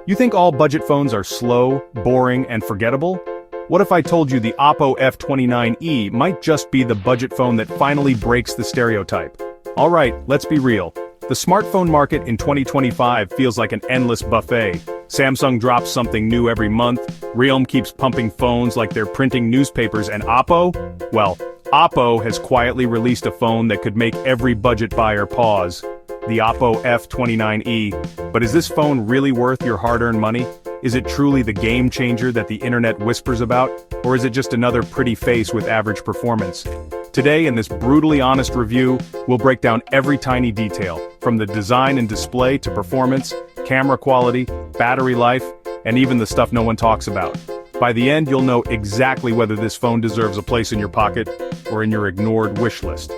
You think all budget phones are slow, boring, and forgettable? What if I told you the Oppo F29E might just be the budget phone that finally breaks the stereotype? Alright, let's be real. The smartphone market in 2025 feels like an endless buffet. Samsung drops something new every month, Realme keeps pumping phones like they're printing newspapers, and Oppo? Well, Oppo has quietly released a phone that could make every budget buyer pause. The Oppo F29E. But is this phone really worth your hard-earned money? Is it truly the game changer that the internet whispers about? Or is it just another pretty face with average performance? Today, in this brutally honest review, we'll break down every tiny detail, from the design and display to performance, camera quality, battery life, and even the stuff no one talks about. By the end, you'll know exactly whether this phone deserves a place in your pocket or in your ignored wish list.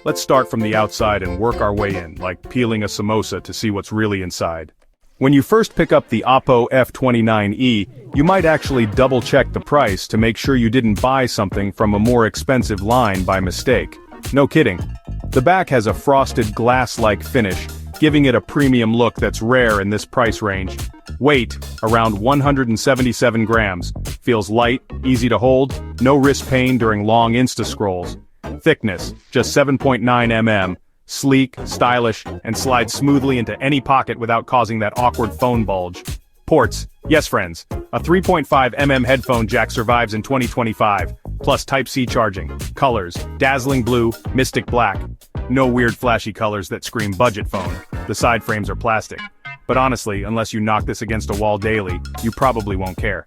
Let's start from the outside and work our way in, like peeling a samosa to see what's really inside. When you first pick up the Oppo F29E, you might actually double-check the price to make sure you didn't buy something from a more expensive line by mistake. No kidding. The back has a frosted glass-like finish, giving it a premium look that's rare in this price range. Weight, around 177 grams. Feels light, easy to hold, no wrist pain during long Insta scrolls. Thickness, just 7.9 mm. Sleek, stylish, and slides smoothly into any pocket without causing that awkward phone bulge. Ports, yes friends, a 3.5 mm headphone jack survives in 2025, plus Type-C charging. Colors, dazzling blue, mystic black. No weird flashy colors that scream budget phone. The side frames are plastic. But honestly, unless you knock this against a wall daily, you probably won't care.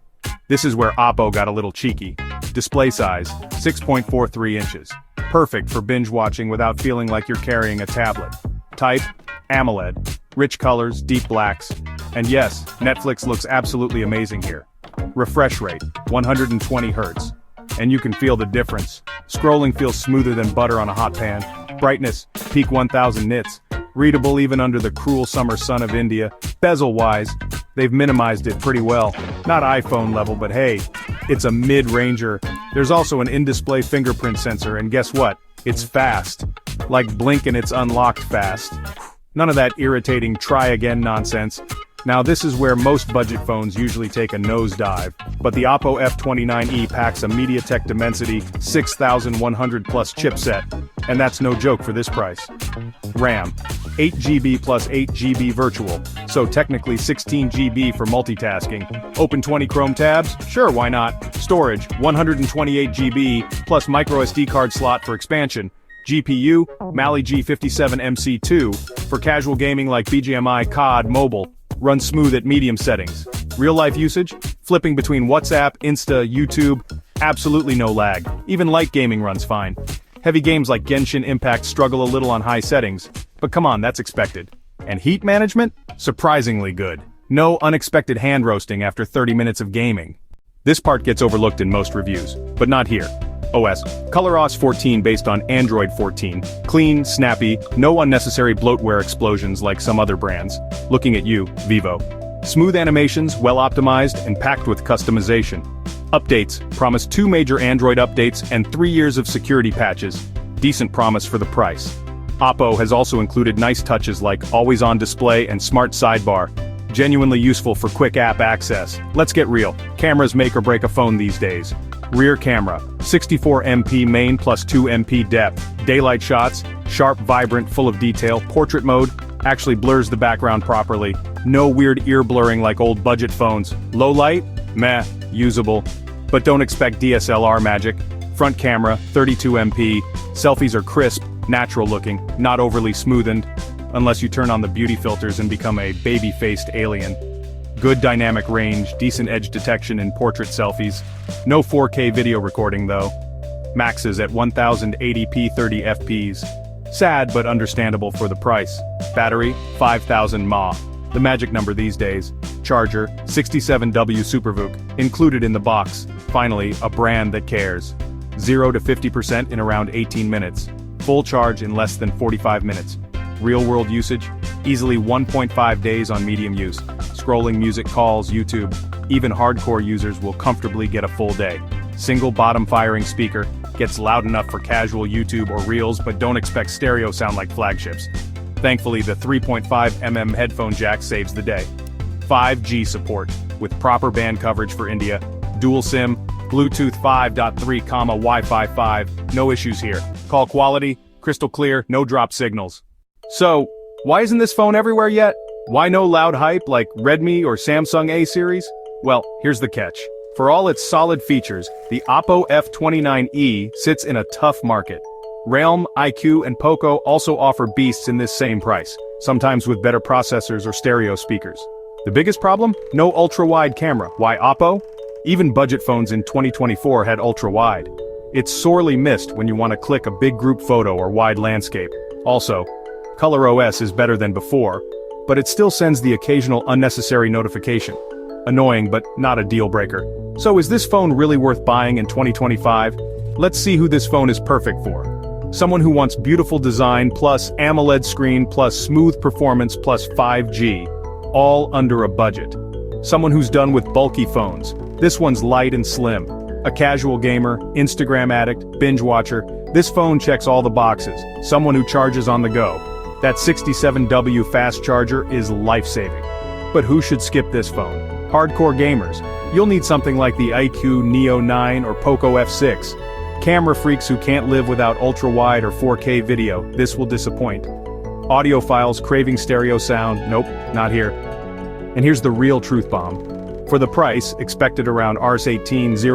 This is where Oppo got a little cheeky. Display size, 6.43 inches. Perfect for binge watching without feeling like you're carrying a tablet. Type, AMOLED, rich colors, deep blacks. And yes, Netflix looks absolutely amazing here. Refresh rate, 120 Hz. And you can feel the difference. Scrolling feels smoother than butter on a hot pan. Brightness, peak 1000 nits. Readable even under the cruel summer sun of India. Bezel-wise, they've minimized it pretty well. Not iPhone level, but hey, it's a mid-ranger. There's also an in-display fingerprint sensor, and guess what? It's fast. Like blink and it's unlocked fast. None of that irritating try-again nonsense. Now this is where most budget phones usually take a nosedive, but the Oppo F29E packs a MediaTek Dimensity 6100 plus chipset, and that's no joke for this price. RAM, 8 GB plus 8 GB virtual, so technically 16 GB for multitasking. Open 20 Chrome tabs? Sure, why not? Storage, 128 GB plus microSD card slot for expansion. GPU, Mali G57MC2, for casual gaming like BGMI, COD, mobile. Runs smooth at medium settings. Real-life usage? Flipping between WhatsApp, Insta, YouTube, absolutely no lag. Even light gaming runs fine. Heavy games like Genshin Impact struggle a little on high settings, but come on, that's expected. And heat management? Surprisingly good. No unexpected hand roasting after 30 minutes of gaming. This part gets overlooked in most reviews, but not here. OS, ColorOS 14 based on Android 14. Clean, snappy, no unnecessary bloatware explosions like some other brands. Looking at you, Vivo. Smooth animations, well optimized, and packed with customization. Updates, promise 2 major Android updates and 3 years of security patches. Decent promise for the price. Oppo has also included nice touches like always-on display and smart sidebar. Genuinely useful for quick app access. Let's get real, cameras make or break a phone these days. Rear camera, 64MP main plus 2MP depth. Daylight shots, sharp, vibrant, full of detail. Portrait mode, actually blurs the background properly. No weird ear blurring like old budget phones. Low light? Meh, usable. But don't expect DSLR magic. Front camera, 32MP. Selfies are crisp, natural looking, not overly smoothened. Unless you turn on the beauty filters and become a baby-faced alien. Good dynamic range, decent edge detection in portrait selfies. No 4K video recording though. Maxes at 1080p 30 fps. Sad but understandable for the price. Battery, 5000 mAh. The magic number these days. Charger, 67W SuperVOOC, included in the box. Finally, a brand that cares. 0 to 50% in around 18 minutes. Full charge in less than 45 minutes. Real-world usage, easily 1.5 days on medium use. Scrolling music calls, YouTube, even hardcore users will comfortably get a full day. Single bottom-firing speaker, gets loud enough for casual YouTube or Reels, but don't expect stereo sound like flagships. Thankfully, the 3.5mm headphone jack saves the day. 5G support, with proper band coverage for India, dual SIM, Bluetooth 5.3, Wi-Fi 5, no issues here. Call quality, crystal clear, no drop signals. So, why isn't this phone everywhere yet? Why no loud hype like Redmi or Samsung A series? Well, here's the catch. For all its solid features, the Oppo F29E sits in a tough market. Realme, iQOO, and Poco also offer beasts in this same price, sometimes with better processors or stereo speakers. The biggest problem? No ultra-wide camera. Why Oppo? Even budget phones in 2024 had ultra-wide. It's sorely missed when you want to click a big group photo or wide landscape. Also, ColorOS is better than before, but it still sends the occasional unnecessary notification. Annoying, but not a deal breaker. So is this phone really worth buying in 2025? Let's see who this phone is perfect for. Someone who wants beautiful design plus AMOLED screen plus smooth performance plus 5G, all under a budget. Someone who's done with bulky phones. This one's light and slim. A casual gamer, Instagram addict, binge watcher. This phone checks all the boxes. Someone who charges on the go. That 67W fast charger is life-saving. But who should skip this phone? Hardcore gamers. You'll need something like the iQOO Neo 9 or Poco F6. Camera freaks who can't live without ultra-wide or 4K video, this will disappoint. Audiophiles craving stereo sound, nope, not here. And here's the real truth bomb. For the price, expected around Rs 18,000,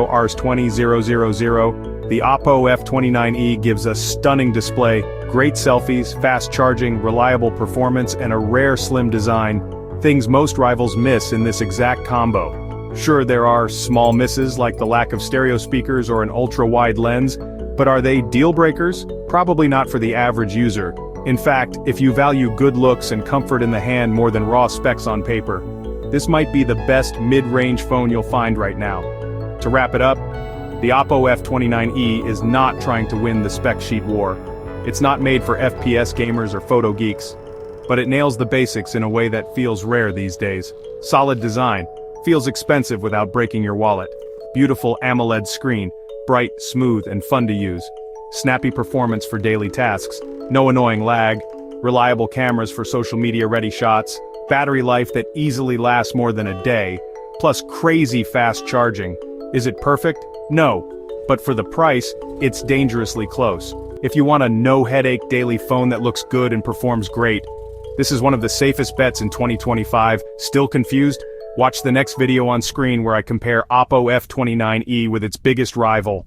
Rs 20,000, the Oppo F29E gives a stunning display, great selfies, fast charging, reliable performance, and a rare slim design, things most rivals miss in this exact combo. Sure, there are small misses like the lack of stereo speakers or an ultra-wide lens, but are they deal breakers? Probably not for the average user. In fact, if you value good looks and comfort in the hand more than raw specs on paper, this might be the best mid-range phone you'll find right now. To wrap it up, the Oppo F29E is not trying to win the spec sheet war. It's not made for FPS gamers or photo geeks, but it nails the basics in a way that feels rare these days. Solid design, feels expensive without breaking your wallet. Beautiful AMOLED screen, bright, smooth, and fun to use. Snappy performance for daily tasks, no annoying lag, reliable cameras for social media-ready shots, battery life that easily lasts more than a day, plus crazy fast charging. Is it perfect? No. But for the price, it's dangerously close. If you want a no-headache daily phone that looks good and performs great, this is one of the safest bets in 2025. Still confused? Watch the next video on screen where I compare Oppo F29E with its biggest rival.